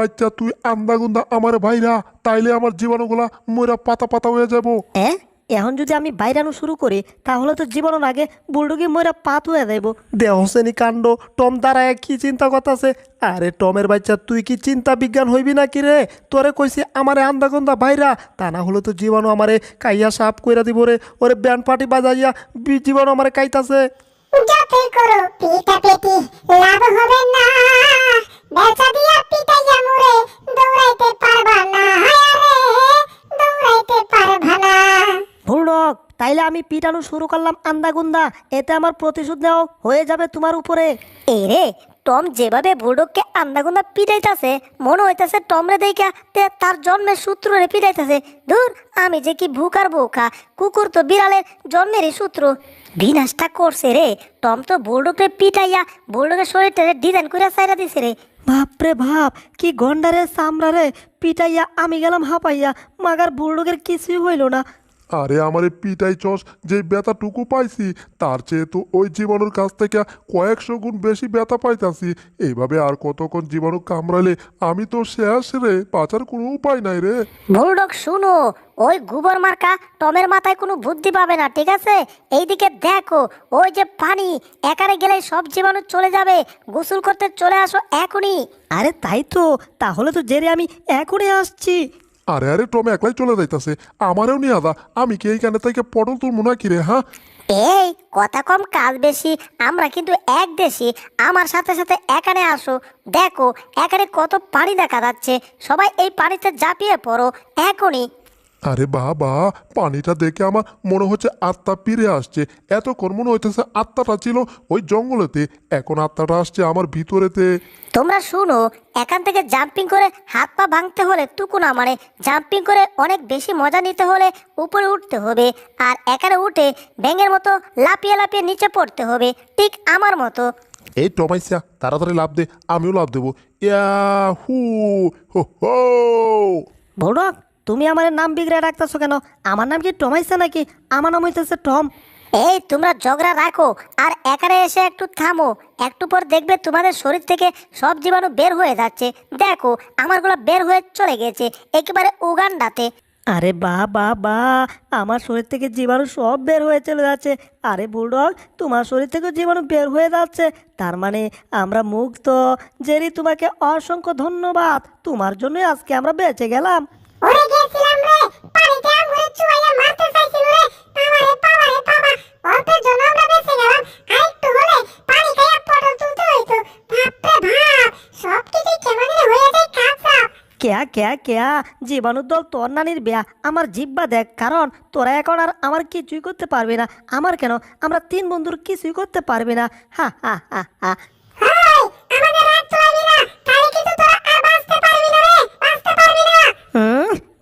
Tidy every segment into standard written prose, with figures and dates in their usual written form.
বাচ্চা তুই আন্দাগুন্দা আমার ভাইরা, তাইলে আমার জীবাণুগুলা মইরা পাতা পাতা হয়ে যাব। এখন যদি আমি বাইরানো শুরু করি তাহলে তো জীবনের আগে বুলডুগি মইরা পাত হয়ে যাইব। দেহসেনি কাণ্ড, টম দাঁড়ায় কি চিন্তা করতেছে। আরে টমের বাচ্চা তুই কি চিন্তা বিজ্ঞান হইবি না কি রে? তোরে কইছি আমারে আন্দাগন্দা ভাইরা, তা না হলে তো জীবাণু আমারে কাইয়া সাপ কইরা দিব রে। ওরে ব্যান্ড পার্টি বাজাইয়া জীবাণু আমারে কাইতাছে। যতই করো পিটাপিটি লাভ হবে না, বেচা দিয়া পিটাইয়া মুরে দৌড়াইতে পারবা না, আরে দৌড়াইতে পারবা না। বুলডগ, তাইলে আমি পিটানো শুরু করলাম আন্দাগুন্দা, এতে আমার প্রতিশোধ নেওয়া হয়ে যাবে তোমার উপরে। এই রে, টম যেভাবে বুলডগকে আন্দাগুন্দা পিটাইতাছে মনে হইতাছে টমরে দেইখা তার জন্মের সূত্র রে পিটাইতাছে। দূর, আমি যে কি ভুকার বোকা, কুকুর তো বিড়ালের জন্মেরই সূত্র। বিনাশটা করছে রে, টম তো বুলডগকে পিটাইয়া বুলডগের শরীরটা ডিজাইন করে সাইরা দিছে রে। বাপরে বাপ, কি গন্ডারে চামড়া রে, পিটাইয়া আমি গেলাম হাঁপাইয়া, মাগার বুলডগের কিছুই হইল না। আরে আমারে পিটাই চস, যে ব্যথাটুকু পাইছি তার চেয়ে তো ওই জীবাণুর কাছ থেকে কয়েকশো গুণ বেশি ব্যথা পাইতাছি। এইভাবে আর কতক্ষণ জীবাণু কামড়ালে আমি তো শেষ রে, বাঁচার কোনো উপায় নাই রে। বুলডগ শুনো, ওই গোবর মার্কা টমের মাথায় কোনো বুদ্ধি পাবে না, ঠিক আছে? এইদিকে দেখো, ওই যে পানি, একারে গেলে সব জীবাণু চলে যাবে। গোসল করতে চলে আসো এখনই। আরে তাই তো, তাহলে তো জেরে আমি এখনই আসছি। আরে আরে টমে একলাই চলে যাইতাছে, আমারেও নিয়ে আদা। আমি কি এইখানে থেকে পটল তুলবো না কি রে? হ্যাঁ এই কথা কম কাজ বেশি, আমরা কিন্তু এক দেশি। আমার সাথে সাথে এখানে আসো, দেখো এখানে কত পানি দেখা যাচ্ছে। সবাই এই পানিতে ঝাঁপিয়ে পড়ো এখনই। আরে বাবা, পানিটা দেখে আমার মনে হচ্ছে আত্মা ফিরে আসছে। এতক্ষণ মনে হইতেছে আত্মাটা ছিল ওই জঙ্গলেতে, এখন আত্মাটা আসছে আমার ভিতরেতে। তোমরা শুনো, এখান থেকে জাম্পিং করে হাত পা ভাঙতে হলে টুকু না, মানে জাম্পিং করে অনেক বেশি মজা নিতে হলে উপরে উঠতে হবে, আর এখানে উঠে ব্যাঙের মতো লাফিয়ে লাফিয়ে নিচে পড়তে হবে, ঠিক আমার মতো। এই টমাইসা তাড়াতাড়ি লাভ দে, আমিও লাভ দেবো। ইয়াহু হো হো। বুলডগ, তুমি আমার নাম বিগড়ে রাখতেছো কেন? আমার নাম কি টমাইছে নাকি? আমার নাম হইতেছে টম। এই তোমরা ঝগড়া রাখো আর এখানে এসে একটু থামো। একটু পর দেখবে তোমাদের শরীর থেকে সব জীবাণু বের হয়ে যাচ্ছে। দেখো আমারগুলো বের হয়ে চলে গেছে একেবারে উগান্ডাতে। আরে বা বা বা, আমার শরীর থেকে জীবাণু সব বের হয়ে চলে যাচ্ছে। আরে বুলডগ, তোমার শরীর থেকে জীবাণু বের হয়ে যাচ্ছে, তার মানে আমরা মুক্ত। জেরি, তোমাকে অসংখ্য ধন্যবাদ, তোমার জন্যই আজকে আমরা বেঁচে গেলাম। ওরে গেছিলাম রে, পানিতে আঙ্গুরে চুয়াইয়া মারতে চাইছিল রে, পাওয়া অল্পের জন্য আমরা বেঁচে গেলাম। আরেকটু হলে পানি খাইয়া পটল তুলতে হইতো। বাপরে ভাব, সব কিছু কেমন হয়ে যায় কাঁচা। কেয়া কেয়া কেয়া, জীবাণুর দল তোর নানির বেয়া, আমার জিব্বা দেখ, কারণ তোরা এখন আর আমার কিছুই করতে পারবে না। আমার কেন, আমরা তিন বন্ধুর কিছুই করতে পারবে না। হা হা হা হা। হাই, আমাদের রাত চলাবি না, তাহলে কিন্তু তোরা আর বাঁচতে পারবি না রে, বাঁচতে পারবি না।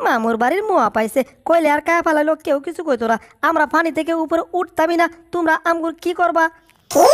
মামুর বাড়ির মোয়া পাইছে, কইলে আর কায়া ফালাইলো কেউ কিছু কইতো না। আমরা পানি থেকে উপরে উঠতামই না, তোমরা আমগুর কি করবা? কি,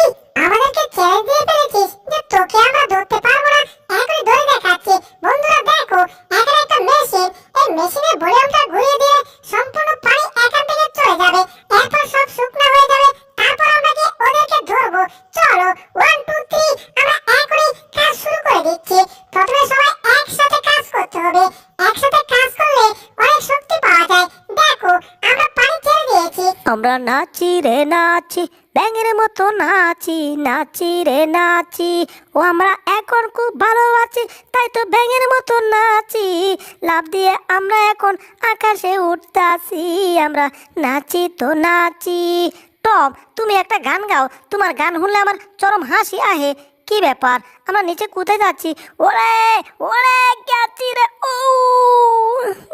আমাদেরকে চ্যালেঞ্জ দিয়ে ফেলেছিস যে তোকে আমরা ধরতে পারবো না? এখনই ধরে দেখাচ্ছি। বন্ধুরা দেখো, এখানে একটা মেশিন, এই মেশিনের ভলিউমটা ঘুরিয়ে দিয়ে সম্পূর্ণ পানি এখান থেকে চলে যাবে, এরপর সব শুকনো হয়ে যাবে, তারপর আমরা কি ওদেরকে ধরবো। চলো 1 2 3, আমরা এখনই কাজ শুরু করে দিচ্ছি। প্রথমে সবাই একসাথে কাজ করতে হবে, একসাথে কাজ করলে অনেক শক্তি পাওয়া যায়। দেখো, আমরা পানি ছেড়ে দিয়েছি। আমরা নাচি রে নাচি, ব্যাঙের মতো নাচি, নাচি রে নাচি। ও আমরা এখন খুব ভালো আছি, তাই তো ব্যাঙের মতো নাচি। লাফ দিয়ে আমরা এখন আকাশে উঠতাছি, আমরা নাচি তো নাচি। টম, তুমি একটা গান গাও, তোমার গান শুনলে আমার চরম হাসি আহে। কি ব্যাপার, আমরা নিচে কোথায় যাচ্ছি? ওরে ওরে গেছি রে, ও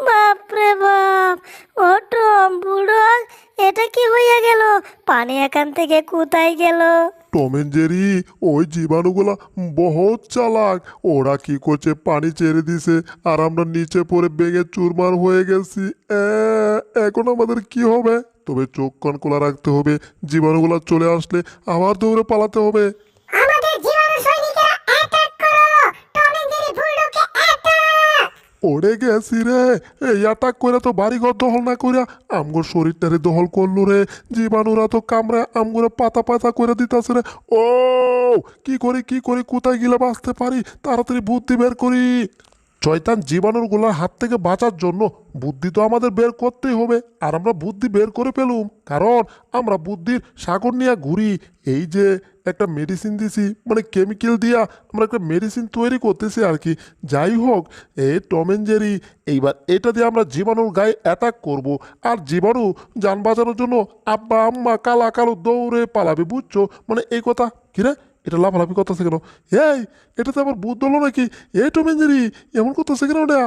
বাপরে বাপ। ও টম, বুড়ো, এটা কি হইয়া গেল? পানি এখান থেকে কোথায় গেল? টম এন্ড জেরি, ওই জীবাণুগুলা বহুত চালাক। ওরা কি করছে, পানি ছেড়ে দিছে আর আমরা নিচে পড়ে বেগে চুরমার হয়ে গেছি। এখন আমাদের কি হবে? তবে চোখ কান খোলা রাখতে হবে, জীবাণুগুলা চলে আসলে আবার দৌড়ে পালাতে হবে। আমাদের জীবাণু সৈনিকেরা অ্যাটাক করো, টম এন্ড জেরি বুলডগকে অ্যাটাক। ওরে গেছি রে, এই অ্যাটাক করে তো বাড়িঘর দখল না কইরা আমগোর শরীরটারে দখল করলো রে। জীবাণুরা তো কামড়ায় আমগোরে পাতা পাতা করে দিতাছে রে। ও কি করি, কোথায় গেলে বাঁচতে পারি, তাড়াতাড়ি বুদ্ধি বের করি। শয়তান জীবাণুগুলোর হাত থেকে বাঁচার জন্য বুদ্ধি তো আমাদের বের করতেই হবে। আর আমরা বুদ্ধি বের করে পেলুম, কারণ আমরা বুদ্ধির সাগর নিয়ে ঘুরি। এই যে একটা মেডিসিন দিছি, মানে কেমিক্যাল দিয়া আমরা একটা মেডিসিন তৈরি করতেছি আর কি। যাই হোক, এই টম এন্ড জেরি, এইবার এটা দিয়ে আমরা জীবাণুর গায়ে অ্যাটাক করব। আর জীবাণু যান বাঁচানোর জন্য আব্বা আম্মা কালা কালো দৌড়ে পালাবে, বুঝছো? মানে এই কথা কিরে, এটা লাফালাফি করতেছে কেন? এই, এটাতে আবার ভূত হলো নাকি? এই টম এন্ড জেরি এমন করতেছে কেন ওটা?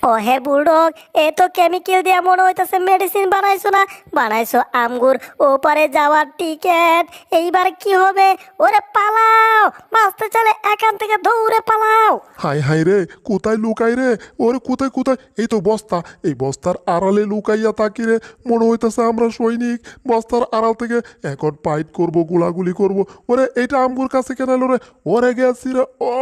ও হে বুলডগ, এ তো কেমিক্যাল দিয়ে মনে হইতাছে মেডিসিন বানাইছো না, বানাইছো আমগুর ওপারে যাওয়ার টিকেট। এইবার কি হবে? ওরে পালাও, বাঁচতে চলে এখান থেকে দৌড়ে পালাও। হাই হাই রে, কোথায় লুকাই রে? ওরে কোথায় কোথায়? এই তো বস্তা, এই বস্তার আড়ালে লুকাইয়া তাকি রে। মনে হইতেছে আমরা সৈনিক, বস্তার আড়াল থেকে এখন ফাইট করব, গোলাগুলি করব। ওরে এইটা আমগুর কাছে কেন এলো রে? ওরে গেছি রে। ও,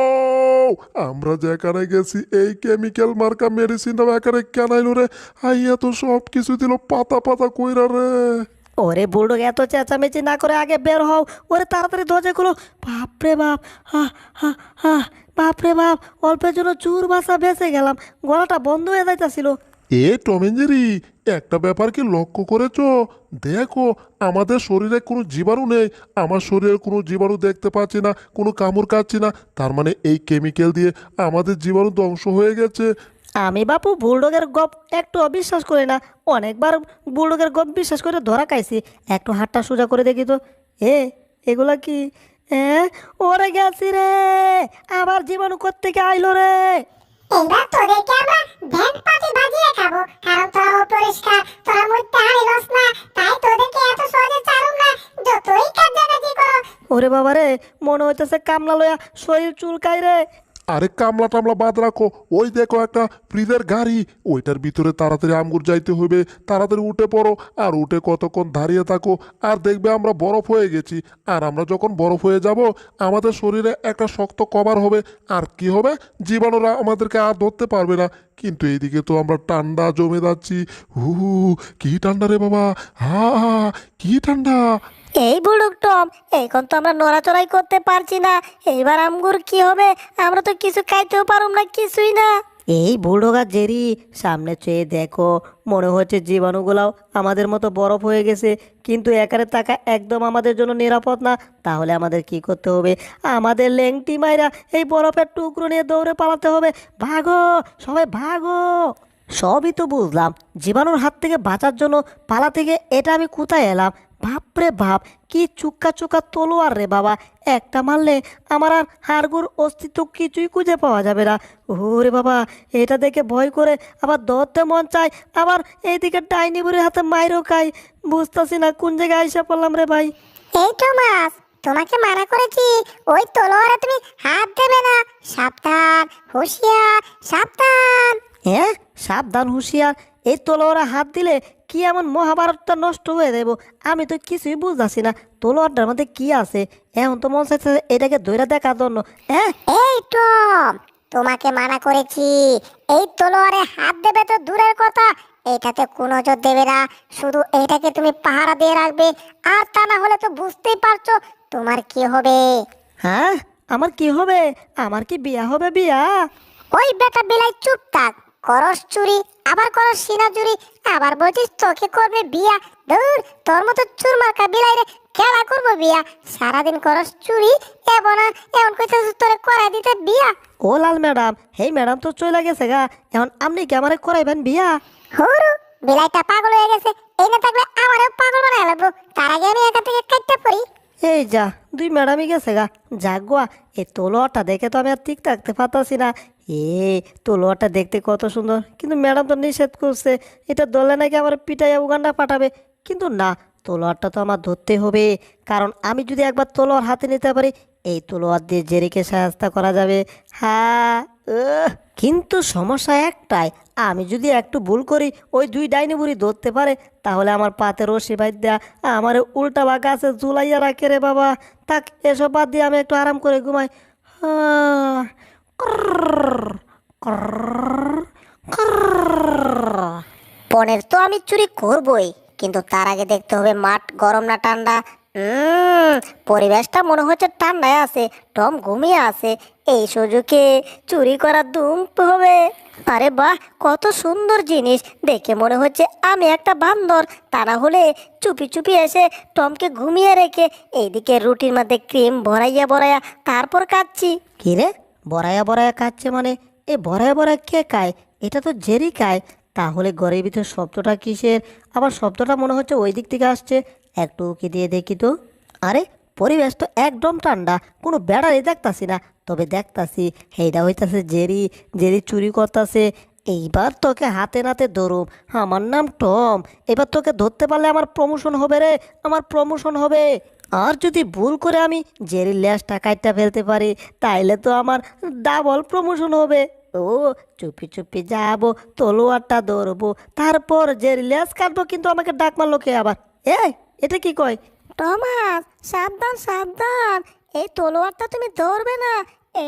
আমরা যেখানে গেছি এই কেমিক্যাল মার্কা মেডিসিনটা এখানে কেন এলো রে? আইয়া তো সব কিছু দিল পাতা পাতা কইরা রে। ওরে বুলডগ, এত চেঁচামেচি না করে আগে বের হও। ওরে তাড়াতাড়ি দরজা খুলো। বাপরে বাপ, হা হা হা, বাপরে বাপ, অল্পের জন্য চুর বাসা বেঁচে গেলাম। গলাটা বন্ধ হয়ে যাইতাছিল। এ টম এন্ড জেরি, একটা ব্যাপার কি লক্ষ্য করেছো? দেখো, আমাদের শরীরে কোনো জীবাণু নেই। আমার শরীরে কোনো জীবাণু দেখতে পাচ্ছি না, কোনো কামড় কাচ্ছি না। তার মানে এই কেমিক্যাল দিয়ে আমাদের জীবাণু ধ্বংস হয়ে গেছে। আমি বাপু বুলডগের গপ একটু অবিশ্বাস করি না। অনেকবার বুলডগের গপ বিশ্বাস করে ধরা খাইছি। একটু হাতটা সোজা করে দেখি তো। এগুলা কি? ওরে গেছি রে, আবার জীবাণু কোত্থেকে আইলো রে? এবার তোদেরকে আমরা ব্যান্ড পার্টি বাজিয়ে খাবো, কারণ তোরা অপরিষ্কার, তোরা মধ্যে হারিলস না, তাই তোদেরকে এত সহজে ছাড়ুম না, যতই কাজে করো। ওরে বাবা রে, মনে হইতেছে কামলা লয়া শরীর চুলকাই রে। আরে কামলা টামলা বাদ রাখো, ওই দেখো একটা ফ্রিজের গাড়ি, ওইটার ভিতরে তাড়াতাড়ি আঙ্গুর যাইতে হবে। তাড়াতাড়ি উঠে পড়ো, আর উঠে কতক্ষণ দাঁড়িয়ে থাকো, আর দেখবে আমরা বরফ হয়ে গেছি। আর আমরা যখন বরফ হয়ে যাব, আমাদের শরীরে একটা শক্ত কভার হবে। আর কি হবে? জীবাণুরা আমাদেরকে আর ধরতে পারবে না। কিন্তু এইদিকে তো আমরা ঠান্ডা জমে যাচ্ছি। হু হু, কি ঠান্ডা রে বাবা, হা হা, কি ঠান্ডা। এই বুলডগ টম, এখন তো আমরা নড়াচড়াই করতে পারছি না। এইবার আমগুর কি হবে? আমরা তো কিছু খাইতেও পারুম না, কিছুই না। এই বুলডগ আর জেরি, সামনে চেয়ে দেখো, মনে হচ্ছে জীবাণুগুলাও আমাদের মতো বরফ হয়ে গেছে। কিন্তু একারে থাকা একদম আমাদের জন্য নিরাপদ না। তাহলে আমাদের কি করতে হবে? আমাদের লেংটি মাইরা এই বরফের টুকরো নিয়ে দৌড়ে পালাতে হবে। ভাগো সবাই ভাগো। সবই তো বুঝলাম, জীবাণুর হাত থেকে বাঁচার জন্য পালা থেকে এটা আমি কোথায় এলাম? বাপরে বাপ, কি চুক্কা চুক্কা তলোয়ার রে বাবা! একটা মারলে আমার আর হাড়গুড় অস্তিত্ব কিছুই খুঁজে পাওয়া যাবে না। ওরে বাবা, এটা দেখে ভয় করে আবার ধরতে মন চায়, আবার এইদিকে ডাইনি বুড়ির হাতে মাইরও খাই। বুঝতেছি না কোন জায়গায় এসে পড়লাম রে ভাই। এই টমাস, তোমাকে মানা করেছি ওই তলোয়ারে তুমি হাত দেবে না। সাবধান, হুঁশিয়ার, সাবধান। সাবধান হুঁশিয়ার? এই তলোয়ারে হাত দিলে কি এমন মহাভারতটা নষ্ট হয়ে দেব? আমি তো কিছুই বুঝতেছি না তলোয়ারটার মধ্যে কি আছে। এখন তো মন চাইছে এটাকে ধরে দেখার জন্য। এই টম, তোমাকে মানা করেছি, এই তলোয়ারে হাত দেবে তো দূরের কথা, এটাতে কোনো নজর দেবে না। শুধু এটাকে তুমি পাহারা দিয়ে রাখবে, আর তা না হলে তো বুঝতেই পারছো তোমার কি হবে। হ্যাঁ, আমার কি হবে? আমার কি বিয়া হবে? বিয়া? ওই বেটা বিলাই, চুপ থাক। করস চুরি, আবার করস সিনা চুরি, আবার বলছিস তোকে করবে বিয়া। দূর, তোর মতো চুর মার্কা বিলাই রে খেলা করবো বিয়া? সারাদিন করস চুরি, এমন কইতেছ তোরে করাই দিতে বিয়া? ও লাল ম্যাডাম, হেই ম্যাডাম তো চলে গেছে গা। এখন আপনি কি আমারে করাইবেন বিয়া? হুরু, বিলাইটা পাগল হয়ে গেছে, এই না থাকলে আমারও পাগল বানায় লাগবো। তার আগে আমি এখান থেকে কাটতে পড়ি। এই যা, দুই ম্যাডামই গেছে গা। যাগুয়া, এই তলোয়ারটা দেখে তো আমি আর ঠিক থাকতে পারতাছি না। তলোয়ারটা দেখতে কত সুন্দর, কিন্তু ম্যাডাম তো নিষেধ করছে, এটা ধরলে নাকি আমার পিটাইয়া উগান্ডা পাঠাবে। কিন্তু না, তলোয়ারটা তো আমার ধরতে হবে, কারণ আমি যদি একবার তলোয়ার হাতে নিতে পারি, এই তলোয়ার দিয়ে জেরিকে সাহায্য করা যাবে। হ্যাঁ, কিন্তু সমস্যা একটাই, আমি যদি একটু ভুল করি, ওই দুই ডাইনি বুড়ি ধরতে পারে, তাহলে আমার পাতে রশি বাঁধ দেয়া আমার উল্টা বা গাছে ঝুলাইয়া রাখে রে বাবা। থাক, এসব বাদ দিয়ে আমি একটু আরাম করে ঘুমাই। পনের তো আমি চুরি করবই, কিন্তু তার আগে দেখতে হবে মাঠ গরম না ঠান্ডা। পরিবেশটা মনে হচ্ছে ঠান্ডায় আছে, টম ঘুমিয়ে আছে। এই সুযোগে চুরি করার ধুম হবে। আরে বাহ, কত সুন্দর জিনিস! দেখে মনে হচ্ছে আমি একটা বান্দর। তা না হলে চুপি চুপি এসে টমকে ঘুমিয়ে রেখে এইদিকে রুটির মধ্যে ক্রিম ভরাইয়া ভরাইয়া তারপর খাচ্ছি। কি রে, বড়াইয়া বড়াইয়া খাচ্ছে মানে? এ বড়াইয়া বড়াইয়া কে খায়? এটা তো জেরি খায়। তাহলে ঘরের ভিতর শব্দটা কিসের? আবার শব্দটা মনে হচ্ছে ওই দিক থেকে আসছে। একটু উকি দিয়ে দেখি তো। আরে পরিবেশ তো একদম ঠান্ডা, কোনো বেড়ারই দেখতাছি না। তবে দেখতাছি সেইটা হইতাছে জেরি। জেরি চুরি করতাছে। এইবার তোকে হাতে নাতে ধরুম। আমার নাম টম। এবার তোকে ধরতে পারলে আমার প্রমোশন হবে রে, আমার প্রমোশন হবে। আর যদি ভুল করে আমি জেরির ল্যাসটা কাটটা ফেলতে পারি, তাইলে তো আমার ডাবল প্রমোশন হবে। ও, চুপি চুপি যাবো, তলোয়ারটা ধরবো, তারপর জেরির ল্যাস কাটবো। কিন্তু আমাকে ডাক মারলো কে আবার? এই, এটা কি কয়? টমাস, সাবধান সাবধান, এই তলোয়ারটা তুমি ধরবে না।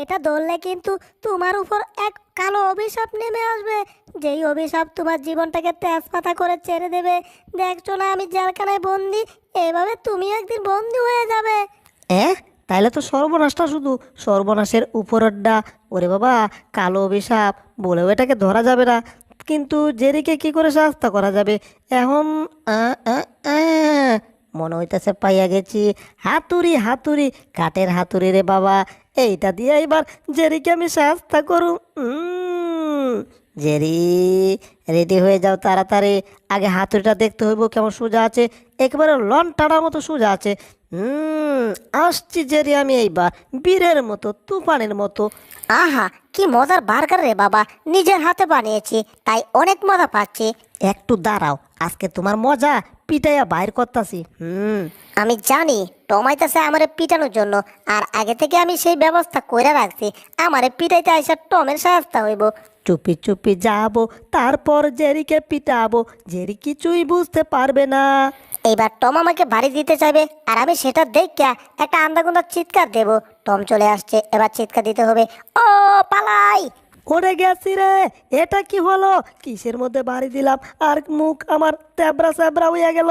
এটা ধরলে কিন্তু তোমার উপর এক কালো অভিশাপ নেমে আসবে, যেই অভিশাপ তোমার জীবনটাকে তেজপাতা করে ছেড়ে দেবে। দেখছো না আমি জেলখানায় বন্দি, এভাবে তুমি একদিন বন্দি হয়ে যাবে। তাইলে তো সর্বনাশটা শুধু সর্বনাশের উপরেরটা। ওরে বাবা, কালো অভিশাপ বলেও এটাকে ধরা যাবে না। কিন্তু জেরিকে কি করে শাস্তা করা যাবে এখন? আ, আ, আ, মনে হইতেছে পাইয়া গেছি। হাতুড়ি, হাতুড়ি, কাঠের হাতুড়ি রে বাবা। এইটা দিয়ে এবার জেরিকে আমি শাস্তা করুম। জেরি, রেডি হয়ে যাও তাড়াতাড়ি। আগে হাতুড়িটা দেখতে হইব কেমন সোজা আছে। একেবারে লন টাড়ার মতো সোজা আছে। আসছি জেরি আমি এইবার, বীরের মতো, তুফানের মতো। আহা, কি মজার বার্গার রে বাবা, নিজের হাতে বানিয়েছি, তাই অনেক মজা পাচ্ছি। একটু দাঁড়াও, আজকে তোমার মজা পিটাইয়া বাইর করতাছি। আমি জানি টমাইতেছে আমারে পিটানোর জন্য, আর আগে থেকে আমি সেই ব্যবস্থা করে রাখছি। আমারে পিটাইতে আইসা টমের শাস্তা হইব। চুপি চুপি যাবো, তারপর জেরিকে পিটাবো। জেরি কিছুই বুঝতে পারবে না। এইবার টম আমাকে বাড়ি দিতে চাইবে, আর আমি সেটা দেখিয়া একটা আন্দাগুন্দা চিৎকার দেব। টম চলে আসছে, এবার চিৎকার দিতে হবে। ও পালাই! ওরে গেছি রে, এটা কি হলো? কিসের মধ্যে বাড়ি দিলাম আর মুখ আমার তেবরা সেবরা হইয়া গেল।